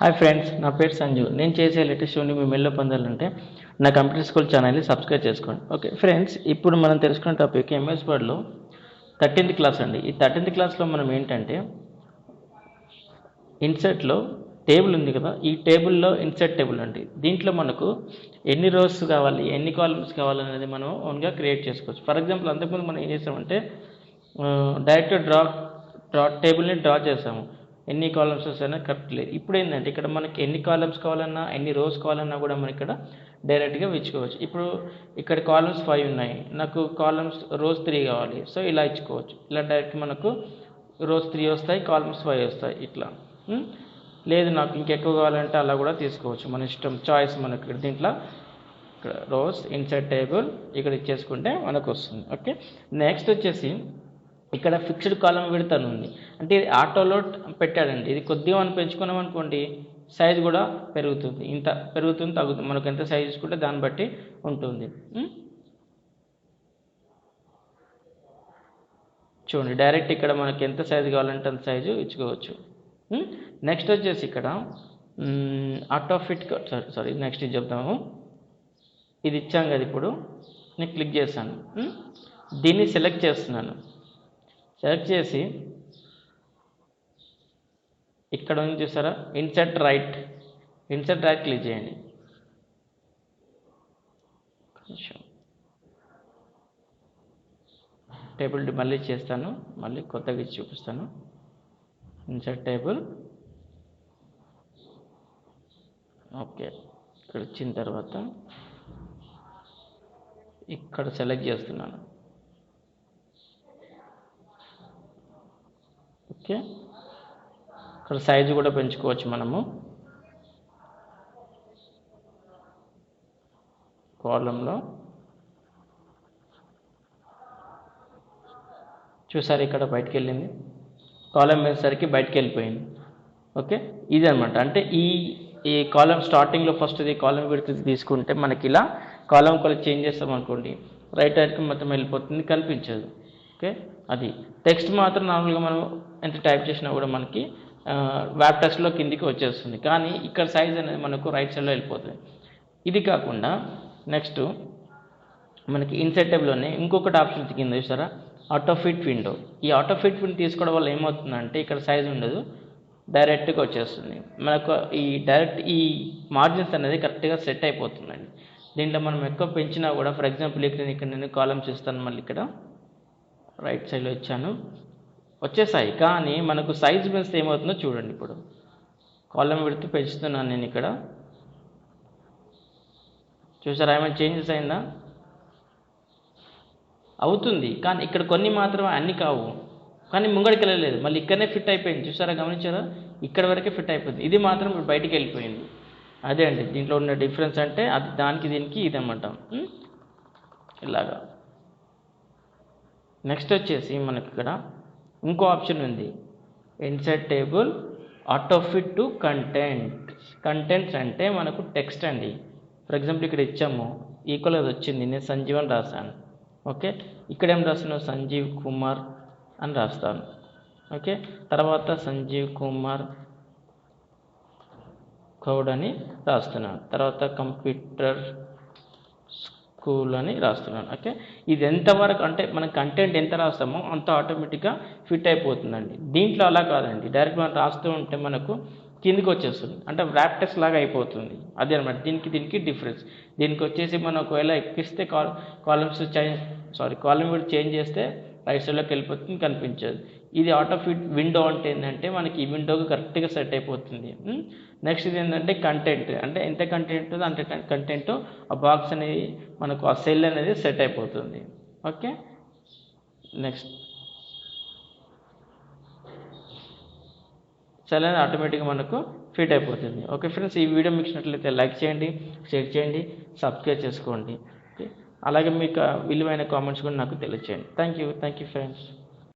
Hi friends, నా పేరు సంజు. నేను చేసే లేటెస్ట్ మీ మెయిల్లో పొందాలంటే నా కంప్యూటర్ స్కూల్ ఛానల్ని సబ్స్క్రైబ్ చేసుకోండి. ఓకే ఫ్రెండ్స్, ఇప్పుడు మనం తెలుసుకున్న టాపిక్ ఎంఎస్ వర్డ్లో 13th క్లాస్ అండి. ఈ 13th క్లాస్లో మనం ఏంటంటే ఇన్సర్ట్లో టేబుల్ ఉంది కదా, ఈ టేబుల్లో ఇన్సర్ట్ టేబుల్ అండి. దీంట్లో మనకు ఎన్ని రోస్ కావాలి, ఎన్ని కాలమ్స్ కావాలనేది మనం ఓన్గా క్రియేట్ చేసుకోవచ్చు. ఫర్ ఎగ్జాంపుల్, అంతకుముందు మనం ఏం చేసామంటే డైరెక్ట్ డ్రా టేబుల్ని డ్రా చేసాము. ఎన్ని కాలమ్స్ వస్తాయన్నా కరెక్ట్ లేదు. ఇప్పుడు ఏంటంటే ఇక్కడ మనకి ఎన్ని కాలమ్స్ కావాలన్నా, ఎన్ని రోస్ కావాలన్నా కూడా మనం ఇక్కడ డైరెక్ట్గా ఇచ్చుకోవచ్చు. ఇప్పుడు ఇక్కడ కాలమ్స్ 5 ఉన్నాయి, నాకు రోస్ 3 కావాలి. సో ఇలా ఇచ్చుకోవచ్చు. ఇలా డైరెక్ట్ మనకు రోస్ 3 వస్తాయి, కాలమ్స్ 5 వస్తాయి. ఇట్లా లేదు నాకు ఇంకెక్కువ కావాలంటే అలా కూడా తీసుకోవచ్చు, మన ఇష్టం, చాయిస్. మనకి దీంట్లో ఇక్కడ రోస్ ఇన్సర్ట్ టేబుల్ ఇక్కడ ఇచ్చేసుకుంటే మనకు వస్తుంది. ఓకే, నెక్స్ట్ వచ్చేసి ఇక్కడ ఫిక్స్డ్ కాలం విడ్త్ అని ఉంది. అంటే ఇది ఆటోలో పెట్టాడండి. ఇది కొద్దిగా మనం పెంచుకున్నాం అనుకోండి, సైజ్ కూడా పెరుగుతుంది. ఇంత పెరుగుతుంది, తగ్గుతుంది. మనకు ఎంత సైజ్ ఇచ్చుకుంటే దాన్ని బట్టి ఉంటుంది. చూడండి, డైరెక్ట్ ఇక్కడ మనకి ఎంత సైజు కావాలంటే అంత సైజు ఇచ్చుకోవచ్చు. నెక్స్ట్ వచ్చేసి ఇక్కడ out of fit sorry next ఇది చెప్తాము. ఇది ఇచ్చాం కదా, ఇప్పుడు నేను క్లిక్ చేశాను. దీన్ని సెలెక్ట్ చేస్తున్నాను. సెలెక్ట్ చేసి ఇక్కడ ఉంది చూసారా, ఇన్సర్ట్ రైట్ క్లిక్ చేయండి. టేబుల్ మళ్ళీ చేస్తాను, మళ్ళీ కొత్తగా ఇచ్చి చూపిస్తాను. Insert table. ఓకే, ఇక్కడ వచ్చిన తర్వాత ఇక్కడ సెలెక్ట్ చేస్తున్నాను. ఓకే, ఇక్కడ సైజు కూడా పెంచుకోవచ్చు మనము. కాలంలో చూసారు, ఇక్కడ బయటకు వెళ్ళింది. కాలం వేసేసరికి బయటకు వెళ్ళిపోయింది. ఓకే, ఇది అనమాట. అంటే ఈ కాలం స్టార్టింగ్లో ఫస్ట్ది కాలం విడ్త్ తీసుకుంటే మనకి ఇలా కాలం చేంజ్ చేస్తాం అనుకోండి, రైట్ మొత్తం వెళ్ళిపోతుంది, కనిపించదు. ఓకే, అది టెక్స్ట్ మాత్రం నార్మల్గా మనం ఎంత టైప్ చేసినా కూడా మనకి వ్యాప్ టెక్స్ట్లో కిందికి వచ్చేస్తుంది. కానీ ఇక్కడ సైజ్ అనేది మనకు రైట్ సైడ్లో వెళ్ళిపోతుంది. ఇది కాకుండా నెక్స్ట్ మనకి ఇన్సర్ట్ టేబుల్లోనే ఇంకొకటి ఆప్షన్ కింద చూసారా, ఆటో ఫిట్ విండో. ఈ ఆటో ఫిట్ విండో తీసుకోవడం వల్ల ఏమవుతుందంటే ఇక్కడ సైజ్ ఉండదు, డైరెక్ట్గా వచ్చేస్తుంది మనకు. ఈ మార్జిన్స్ అనేది కరెక్ట్గా సెట్ అయిపోతుందండి. దీంట్లో మనం ఎక్కువ పెంచినా కూడా, ఫర్ ఎగ్జాంపుల్ ఇక్కడ నేను కాలమ్స్ ఇస్తాను, మళ్ళీ ఇక్కడ రైట్ సైడ్లో ఇచ్చాను, వచ్చేసాయి. కానీ మనకు సైజ్ పెంచితే ఏమవుతుందో చూడండి. ఇప్పుడు కాలం విడ్త్ పెంచుతున్నాను నేను, ఇక్కడ చూసారా ఏమైనా చేంజెస్ అయిందా? అవుతుంది, కానీ ఇక్కడ కొన్ని మాత్రమే, అన్ని కావు. కానీ ముంగడికి వెళ్ళలేదు, మళ్ళీ ఇక్కడనే ఫిట్ అయిపోయింది. చూసారా, గమనించారా, ఇక్కడ వరకే ఫిట్ అయిపోయింది. ఇది మాత్రం ఇప్పుడు బయటికి వెళ్ళిపోయింది. అదే అండి దీంట్లో ఉన్న డిఫరెన్స్. అంటే అది దానికి దీనికి ఇది అన్నమాట. ఇలాగా. నెక్స్ట్ వచ్చేసి మనకి ఇక్కడ ఇంకో ఆప్షన్ ఉంది, insert table auto fit to contents అంటే మనకు టెక్స్ట్ అండి. ఫర్ ఎగ్జాంపుల్ ఇక్కడ ఇచ్చాము, ఈక్వల్ అది వచ్చింది, నేను సంజీవ్ అని రాశాను. ఓకే, ఇక్కడ ఏం రాస్తాను, సంజీవ్ కుమార్ అని రాస్తాను. ఓకే, తర్వాత సంజీవ్ కుమార్ గౌడ్ అని రాస్తున్నాను. తర్వాత కంప్యూటర్ స్కూల్ అని రాస్తున్నాను. ఓకే, ఇది ఎంతవరకు అంటే మన కంటెంట్ ఎంత రాస్తామో అంత ఆటోమేటిక్గా ఫిట్ అయిపోతుందండి. దీంట్లో అలా కాదండి, డైరెక్ట్ మనం రాస్తూ ఉంటే మనకు కిందికి వచ్చేస్తుంది, అంటే వ్రాప్ టెక్స్ట్ లాగా అయిపోతుంది. అదే అనమాట దీనికి డిఫరెన్స్. దీనికి వచ్చేసి మనం ఒకవేళ ఎక్కిస్తే కాలం విడ్త్ చేంజ్ చేస్తే రైట్ సైడ్లోకి వెళ్ళిపోతుంది, కనిపించదు. ఇది ఆటో ఫిట్ విండో అంటే ఏంటంటే మనకి ఈ విండోకి కరెక్ట్గా సెట్ అయిపోతుంది. నెక్స్ట్ ఇది ఏంటంటే కంటెంట్, అంటే ఎంత కంటెంట్ ఉందో అంత కంటెంట్ ఆ బాక్స్ అనేది మనకు ఆ సెల్ అనేది సెట్ అయిపోతుంది. ఓకే, నెక్స్ట్ సెల్ అనేది ఆటోమేటిక్గా మనకు ఫిట్ అయిపోతుంది. ఓకే ఫ్రెండ్స్, ఈ వీడియో మీకు నచ్చినట్లయితే లైక్ చేయండి, షేర్ చేయండి, సబ్స్క్రైబ్ చేసుకోండి. ఓకే, అలాగే మీకు విలువైన కామెంట్స్ కూడా నాకు తెలియజేయండి. Thank you friends.